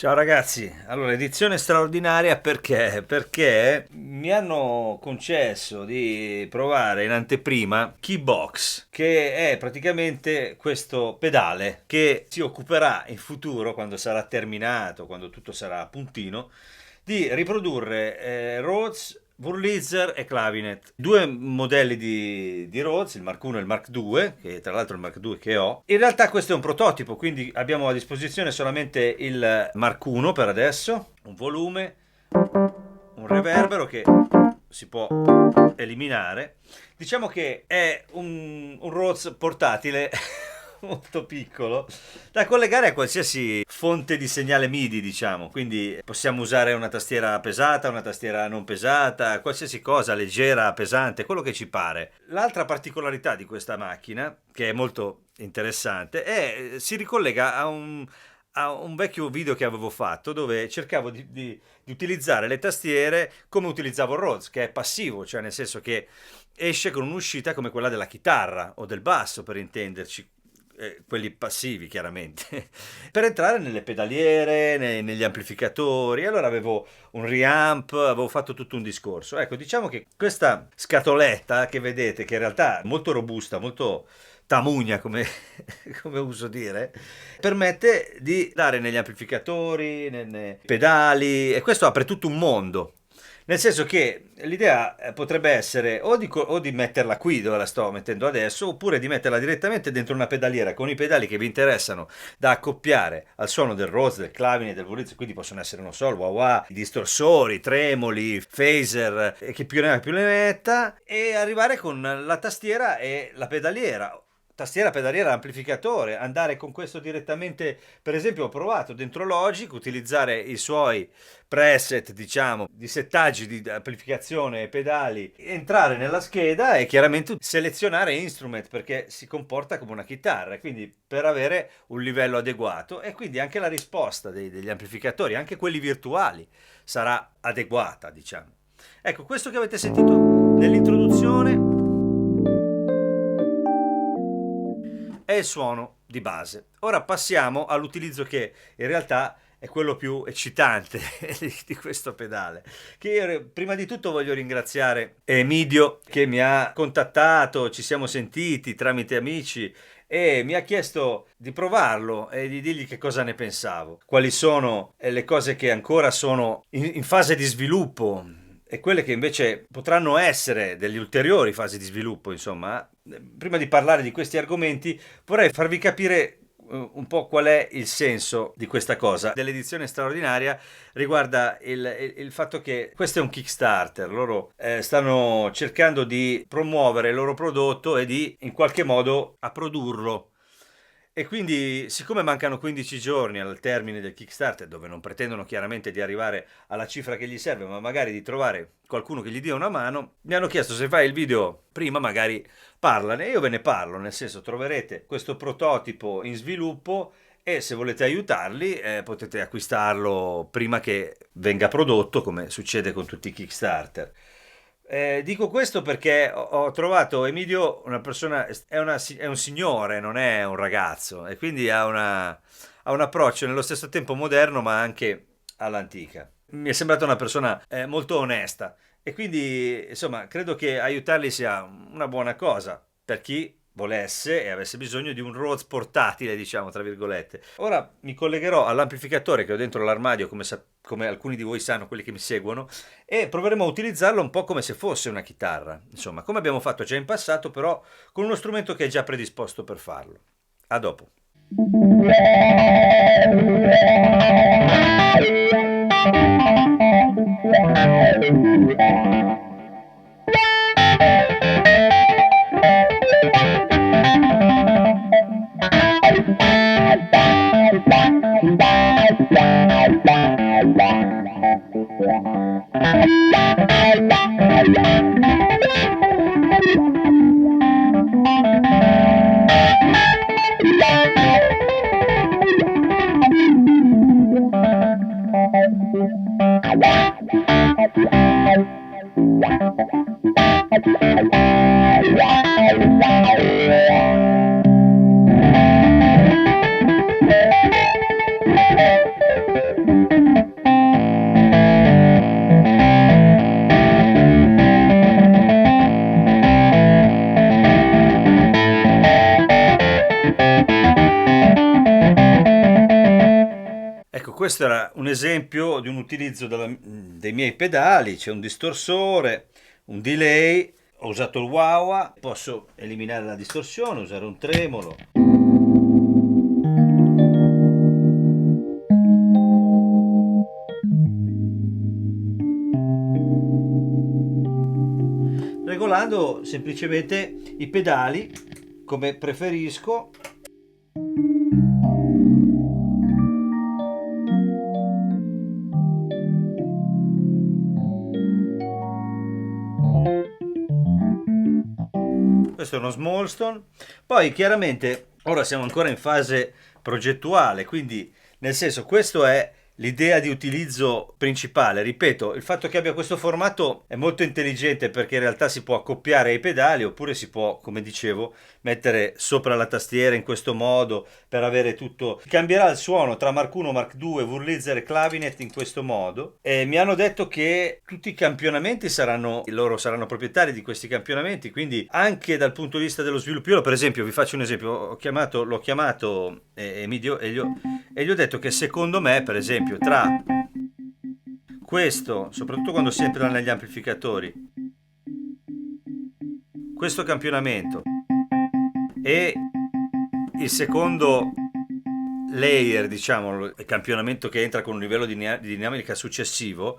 Ciao ragazzi, allora edizione straordinaria perché? Perché mi hanno concesso di provare in anteprima Keybox, che è praticamente questo pedale che si occuperà in futuro, quando sarà terminato, quando tutto sarà a puntino, di riprodurre Rhodes, Wurlitzer e Clavinet, due modelli di Rhodes, il Mark 1 e il Mark 2, che tra l'altro è il Mark 2 che ho. In realtà questo è un prototipo, quindi abbiamo a disposizione solamente il Mark 1 per adesso, un volume, un reverbero che si può eliminare. Diciamo che è un Rhodes portatile molto piccolo da collegare a qualsiasi fonte di segnale MIDI, diciamo. Quindi possiamo usare una tastiera pesata, una tastiera non pesata, qualsiasi cosa, leggera, pesante, quello che ci pare. L'altra particolarità di questa macchina, che è molto interessante, è si ricollega a un vecchio video che avevo fatto dove cercavo di utilizzare le tastiere come utilizzavo il Rhodes, che è passivo, cioè nel senso che esce con un'uscita come quella della chitarra o del basso, per intenderci, quelli passivi chiaramente, per entrare nelle pedaliere, negli amplificatori. Allora avevo un reamp, avevo fatto tutto un discorso. Ecco, diciamo che questa scatoletta che vedete, che in realtà è molto robusta, molto tamugna come, come uso dire, permette di dare negli amplificatori, nei pedali, e questo apre tutto un mondo. Nel senso che l'idea potrebbe essere o di metterla qui dove la sto mettendo adesso, oppure di metterla direttamente dentro una pedaliera con i pedali che vi interessano da accoppiare al suono del Rhodes, del Clavine, del Wurlitzer. Quindi possono essere, non so, il wah-wah, i distorsori, i tremoli, phaser, e che più ne ha più ne metta, e arrivare con la tastiera e la pedaliera. Tastiera, pedaliera, amplificatore, andare con questo direttamente. Per esempio, ho provato dentro Logic utilizzare i suoi preset, diciamo, di settaggi di amplificazione e pedali, entrare nella scheda e chiaramente selezionare instrument, perché si comporta come una chitarra, quindi per avere un livello adeguato, e quindi anche la risposta degli amplificatori, anche quelli virtuali, sarà adeguata, diciamo. Ecco, questo che avete sentito nell'introduzione è il suono di base. Ora passiamo all'utilizzo che in realtà è quello più eccitante di questo pedale. Che io prima di tutto voglio ringraziare Emidio, che mi ha contattato, ci siamo sentiti tramite amici e mi ha chiesto di provarlo e di dirgli che cosa ne pensavo, quali sono le cose che ancora sono in fase di sviluppo e quelle che invece potranno essere delle ulteriori fasi di sviluppo. Insomma, prima di parlare di questi argomenti vorrei farvi capire un po' qual è il senso di questa cosa. Dell'edizione straordinaria riguarda il fatto che questo è un Kickstarter. Loro stanno cercando di promuovere il loro prodotto e di in qualche modo a produrlo. E quindi, siccome mancano 15 giorni al termine del Kickstarter, dove non pretendono chiaramente di arrivare alla cifra che gli serve, ma magari di trovare qualcuno che gli dia una mano, mi hanno chiesto se fai il video prima, magari parlane. E io ve ne parlo, nel senso, troverete questo prototipo in sviluppo e se volete aiutarli potete acquistarlo prima che venga prodotto, come succede con tutti i Kickstarter. Dico questo perché ho trovato Emilio una persona, è un signore, non è un ragazzo, e quindi ha un approccio nello stesso tempo moderno ma anche all'antica. Mi è sembrata una persona molto onesta e quindi insomma credo che aiutarli sia una buona cosa per chi volesse e avesse bisogno di un Rhodes portatile, diciamo tra virgolette. Ora mi collegherò all'amplificatore che ho dentro l'armadio, come alcuni di voi sanno, quelli che mi seguono, e proveremo a utilizzarlo un po' come se fosse una chitarra, insomma, come abbiamo fatto già in passato, però con uno strumento che è già predisposto per farlo. A dopo. Ecco, questo era un esempio di un utilizzo dei miei pedali. C'è un distorsore, un delay, ho usato il wah-wah, posso eliminare la distorsione, usare un tremolo. Regolando semplicemente i pedali come preferisco. Questo è uno Smallstone. Poi chiaramente ora siamo ancora in fase progettuale, quindi Nel senso, questo è l'idea di utilizzo principale. Ripeto, il fatto che abbia questo formato è molto intelligente perché in realtà si può accoppiare ai pedali oppure si può, come dicevo, mettere sopra la tastiera in questo modo per avere tutto. Cambierà il suono tra Mark 1, Mark 2, Wurlitzer e Clavinet in questo modo. E mi hanno detto che tutti i campionamenti saranno, loro saranno proprietari di questi campionamenti, quindi anche dal punto di vista dello sviluppo. Io, per esempio, vi faccio un esempio: l'ho chiamato e gli ho detto che secondo me, per esempio, tra questo, soprattutto quando si entra negli amplificatori, questo campionamento e il secondo layer, diciamo, il campionamento che entra con un livello di dinamica successivo,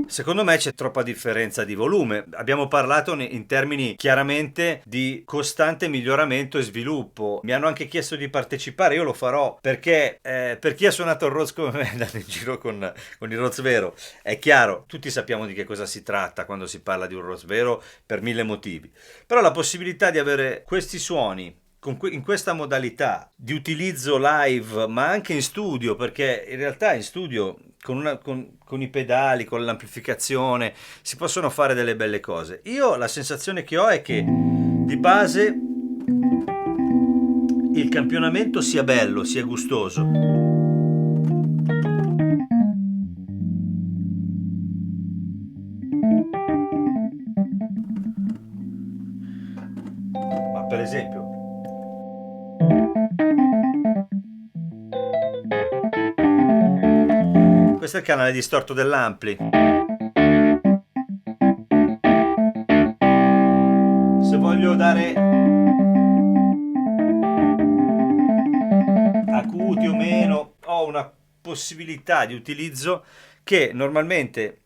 secondo me c'è troppa differenza di volume. Abbiamo parlato in termini chiaramente di costante miglioramento e sviluppo. Mi hanno anche chiesto di partecipare, io lo farò perché per chi ha suonato il Rhodes come me, andando in giro con il Rhodes vero, è chiaro, tutti sappiamo di che cosa si tratta quando si parla di un Rhodes vero per mille motivi. Però la possibilità di avere questi suoni in questa modalità di utilizzo live, ma anche in studio, perché in realtà in studio con i pedali, con l'amplificazione, si possono fare delle belle cose. Io la sensazione che ho è che di base il campionamento sia bello, sia gustoso. Ma per esempio, questo è il canale distorto dell'ampli. Se voglio dare acuti o meno, ho una possibilità di utilizzo che normalmente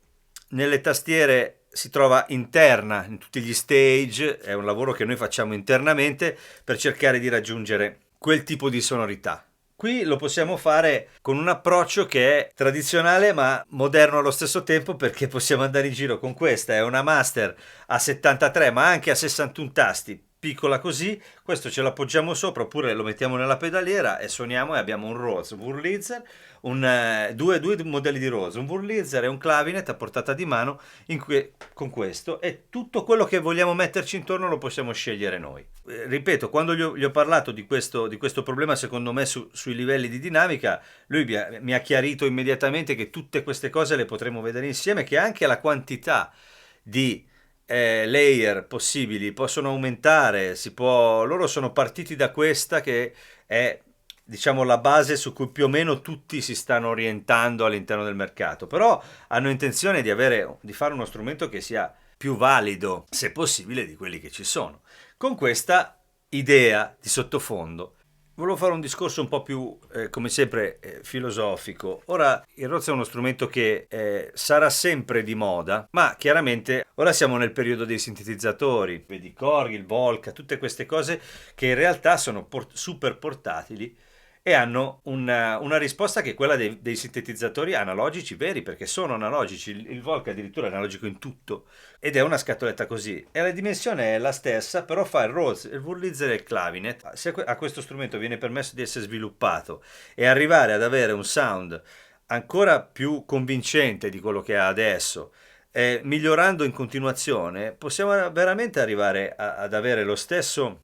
nelle tastiere si trova interna in tutti gli stage, è un lavoro che noi facciamo internamente per cercare di raggiungere quel tipo di sonorità. Qui lo possiamo fare con un approccio che è tradizionale ma moderno allo stesso tempo, perché possiamo andare in giro con questa, è una Master a 73 ma anche a 61 tasti, piccola così, questo ce l'appoggiamo sopra oppure lo mettiamo nella pedaliera e suoniamo e abbiamo un Rhodes, un Wurlitzer, due modelli di Rhodes, un Wurlitzer e un Clavinet a portata di mano con questo, e tutto quello che vogliamo metterci intorno lo possiamo scegliere noi. Ripeto, quando gli ho parlato di questo problema, secondo me sui livelli di dinamica, lui mi ha chiarito immediatamente che tutte queste cose le potremo vedere insieme, che anche la quantità di layer possibili possono aumentare, loro sono partiti da questa che è, diciamo, la base su cui più o meno tutti si stanno orientando all'interno del mercato, però hanno intenzione di fare uno strumento che sia più valido, se possibile, di quelli che ci sono. Con questa idea di sottofondo volevo fare un discorso un po' più, come sempre, filosofico. Ora, il Rhodes è uno strumento che sarà sempre di moda, ma chiaramente ora siamo nel periodo dei sintetizzatori, vedi Korg, il Volca, tutte queste cose che in realtà sono super portatili e hanno una risposta che è quella dei sintetizzatori analogici veri, perché sono analogici. Il Volca addirittura è analogico in tutto ed è una scatoletta così, e la dimensione è la stessa, però fa il Rhodes, il Wurlitzer e il Clavinet. Se a questo strumento viene permesso di essere sviluppato e arrivare ad avere un sound ancora più convincente di quello che ha adesso, migliorando in continuazione, possiamo veramente arrivare ad avere lo stesso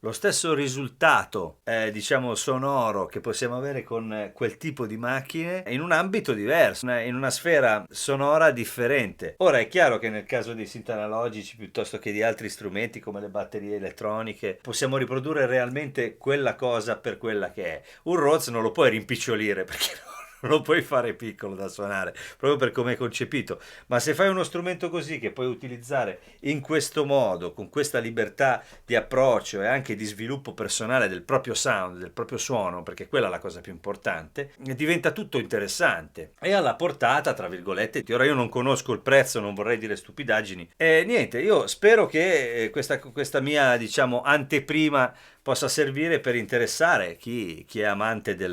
risultato, diciamo, sonoro che possiamo avere con quel tipo di macchine in un ambito diverso, in una sfera sonora differente. Ora è chiaro che nel caso dei synth analogici piuttosto che di altri strumenti come le batterie elettroniche possiamo riprodurre realmente quella cosa per quella che è. Un Rhodes non lo puoi rimpicciolire perché non lo puoi fare piccolo da suonare, proprio per come è concepito. Ma se fai uno strumento così che puoi utilizzare in questo modo, con questa libertà di approccio e anche di sviluppo personale del proprio sound, del proprio suono, perché quella è la cosa più importante, diventa tutto interessante e alla portata, tra virgolette. Ora io non conosco il prezzo, non vorrei dire stupidaggini, e niente, io spero che questa mia, diciamo, anteprima possa servire per interessare chi è amante di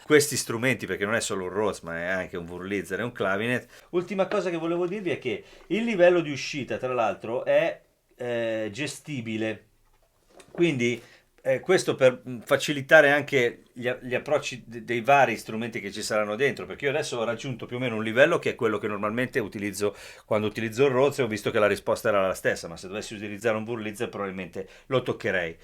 questi strumenti, perché non è solo un Rhodes ma è anche un Wurlitzer e un Clavinet. Ultima cosa che volevo dirvi è che il livello di uscita, tra l'altro, è gestibile, quindi Questo per facilitare anche gli approcci dei vari strumenti che ci saranno dentro, perché io adesso ho raggiunto più o meno un livello che è quello che normalmente utilizzo quando utilizzo il Roze, ho visto che la risposta era la stessa, ma se dovessi utilizzare un Wurlitzer probabilmente lo toccherei.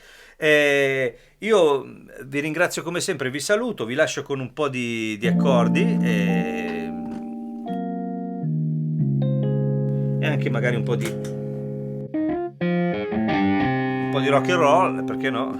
Io vi ringrazio come sempre, vi saluto, vi lascio con un po' di accordi e anche magari un po' di rock and roll, perché no?